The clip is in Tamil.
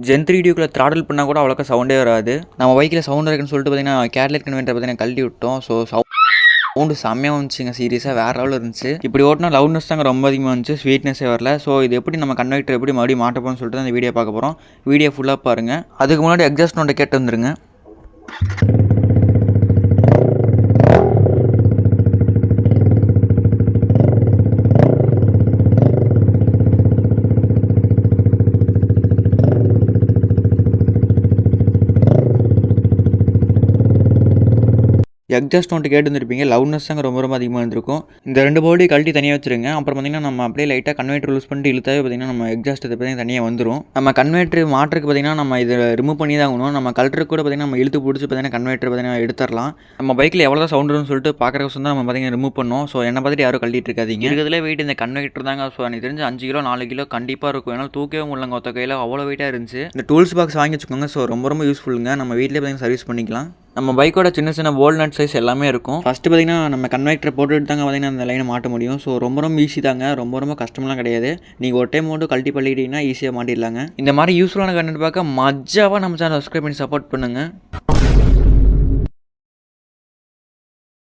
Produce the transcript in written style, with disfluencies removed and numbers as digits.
ஜென் 3 த்ராடல் பண்ணால் கூட அவ்வளோக்கா சவுண்டே வராது. நம்ம பைக்கில் சவுண்ட் இருக்குன்னு சொல்லிட்டு பார்த்தீங்கன்னா கேட்லைட் கன்வெர்ட்டர் பார்த்தீங்கன்னா கழட்டி விட்டோம். ஸோ சவுண்டு செம்மையாக வந்துச்சுங்க, சீரியஸாக வேறு லெவலில் இருந்துச்சு. இப்படி ஓட்டினா லவுட்னஸ் தாங்க ரொம்ப அதிகமாக இருந்துச்சு, ஸ்வீட்னஸே வரல. ஸோ இது எப்படி நம்ம கன்வெர்ட்டர் எப்படி மறுபடியும் மாட்ட போகிறோம்னு சொல்லிட்டு அந்த வீடியோ பார்க்க போகிறோம். வீடியோ ஃபுல்லாக பாருங்கள். அதுக்கு முன்னாடி எக்ஸாஸ்ட் நோட்டை கேட்டு வந்துருங்க. எக்ஸாஸ்ட் நோட்டு கேட்டு வந்துருப்பீங்க, லவுட்னஸ் தாங்க ரொம்ப ரொம்ப அதிகமாக இருந்திருக்கும். இந்த 2 போல்டையும் கழட்டி தனியாக வச்சுருங்க. அப்புறம் பார்த்திங்கன்னா நம்ம அப்படியே லைட்டாக கன்வெர்ட்டர் யூஸ் பண்ணிட்டு இழுத்தாவே பார்த்திங்கன்னா நம்ம எக்ஸாஸ்ட் இதை பார்த்திங்கன்னா தனியாக வந்துடும். நம்ம கன்வெர்ட்டர் மாட்டுறதுக்கு பார்த்திங்கன்னா நம்ம இதை ரிமூவ் பண்ணி தான் ஆகணும். நம்ம கலருக்கு கூட பார்த்திங்கன்னா நம்ம இழுத்து பிடிச்சி பார்த்திங்கன்னா கன்வெர்ட்டர் பார்த்திங்கன்னா எடுத்துடலாம். நம்ம பைக்கில் எவ்வளோ தான் சவுண்ட் வரும்னு சொல்லிட்டு பார்க்குறக்கு தான் நம்ம பார்த்திங்கன்னா ரிமூவ் பண்ணோம். ஸோ என்ன பார்த்துட்டு யாரும் கழட்டிட்டு இருக்காதீங்க. இருக்கிறதுல வெயிட் இந்த கன்வெர்ட்டர் தாங்க. ஸோ எனக்கு தெரிஞ்சு 5 கிலோ 4 கிலோ கண்டிப்பாக இருக்கும். ஏன்னா தூக்கவே முடியலங்க, ஒத்த கையில் அவ்வளோ வெயிட்டாக இருந்துச்சு. இந்த டூல்ஸ் பாக்ஸ் வாங்கி வச்சுக்கோங்க. ஸோ ரொம்ப ரொம்ப யூஸ்ஃபுல்லுங்க. நம்ம வீட்டிலே பார்த்திங்கன்னா சர்வீஸ் பண்ணிக்கலாம். நம்ம பைக்கோட சின்ன சின்ன போல்ட் நட் சைஸ் எல்லாமே இருக்கும். ஃபஸ்ட்டு பார்த்திங்கன்னா நம்ம கன்வெர்ட்டர் போட்டுட்டு தாங்க பார்த்திங்கன்னா அந்த லைனை மாட்ட முடியும். ஸோ ரொம்ப ரொம்ப ஈஸி தாங்க, ரொம்ப ரொம்ப கஷ்டமெல்லாம் கிடையாது. நீங்கள் ஒரு டைம் மட்டும் கழட்டி பள்ளிக்கிட்டீங்கன்னா ஈஸியாக மாட்டிடலாங்க. இந்த மாதிரி யூஸ்ஃபுல்லான கண்டென்ட் பார்க்க மஜாவாக நம்ம சேனல் சப்ஸ்கிரைப் பண்ணி சப்போர்ட் பண்ணுங்கள்.